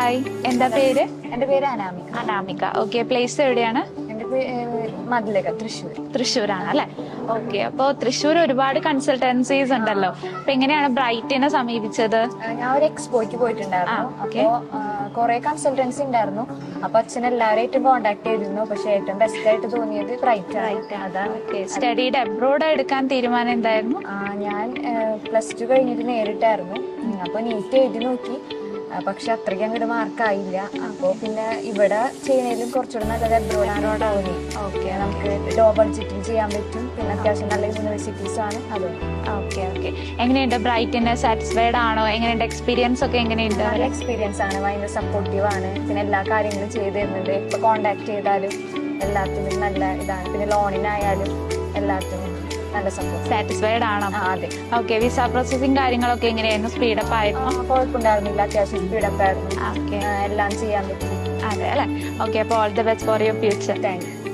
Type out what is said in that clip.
Hi, എന്താ പേര്? എൻ്റെ പേര് അനാമിക. അനാമിക. ഓക്കെ, പ്ലേസ് എവിടെയാണ്? എൻ്റെ മതിലക, തൃശ്ശൂർ. തൃശ്ശൂരാണ് അല്ലെ? ഓക്കെ, അപ്പോ തൃശ്ശൂർ ഒരുപാട് കൺസൾട്ടൻസീസ് ഉണ്ടല്ലോ. അപ്പൊ എങ്ങനെയാണ് ബ്രൈറ്റിനെ സമീപിച്ചത്? ഞാൻ ഒരു എക്സ്പോയ്ക്ക് പോയിട്ടുണ്ടായിരുന്നു. ഓക്കെ. അപ്പോ കുറെ കൺസൾട്ടൻസി ഉണ്ടായിരുന്നു. അപ്പൊ അച്ഛൻ എല്ലാവരായിട്ടും കോണ്ടാക്ട് ചെയ്തിരുന്നു. പക്ഷെ ഏറ്റവും ബെസ്റ്റ് ആയിട്ട് തോന്നിയത് ബ്രൈറ്റ്. അതാണ്. സ്റ്റഡിയുടെ അബ്രോഡ് എടുക്കാൻ തീരുമാനം എന്തായിരുന്നു? ഞാൻ +2 കഴിഞ്ഞിട്ട് നേരിട്ടായിരുന്നു. അപ്പൊ നീറ്റ് എഴുതി നോക്കി. പക്ഷെ അത്രയ്ക്ക് അങ്ങോട്ട് മാർക്കായില്ല. അപ്പോൾ പിന്നെ ഇവിടെ ചെയ്യുന്നതിലും കുറച്ചുകൂടെ നല്ലത് അബ്രോഡാണോ തോന്നി. ഓക്കെ, നമുക്ക് ലോ ബഡ്ജറ്റിൽ ചെയ്യാൻ പറ്റും. പിന്നെ അത്യാവശ്യം നല്ല യൂണിവേഴ്സിറ്റീസ് ആണ്. അതുകൊണ്ട് ഓക്കെ. എങ്ങനെയുണ്ട് ബ്രൈറ്റിനെ? സാറ്റിസ്ഫൈഡ് ആണോ? എങ്ങനെയുണ്ട് എക്സ്പീരിയൻസ് ഒക്കെ? എങ്ങനെയുണ്ട്? നല്ല എക്സ്പീരിയൻസ് ആണ്. ഭയങ്കര സപ്പോർട്ടീവ് ആണ്. പിന്നെ എല്ലാ കാര്യങ്ങളും ചെയ്തു തരുന്നുണ്ട്. ഇപ്പൊ കോണ്ടാക്ട് ചെയ്താലും എല്ലാത്തിനും നല്ല ഇതാണ്. പിന്നെ ലോണിനായാലും എല്ലാത്തിനും നല്ല സപ്പോർട്ട്. സാറ്റിസ്ഫൈഡ് ആണോ? അതെ. ഓക്കെ, വിസ പ്രോസസിങ് കാര്യങ്ങളൊക്കെ എങ്ങനെയായിരുന്നു? സ്പീഡപ്പ് ആയിരുന്നു? കുഴപ്പമുണ്ടായിരുന്നില്ല. അത്യാവശ്യം സ്പീഡപ്പ് ആയിരുന്നു. ഓക്കെ, എല്ലാം ചെയ്യാൻ പറ്റും. അതെ അല്ലെ? ഓക്കെ, അപ്പോൾ all the best for your future. Thank you.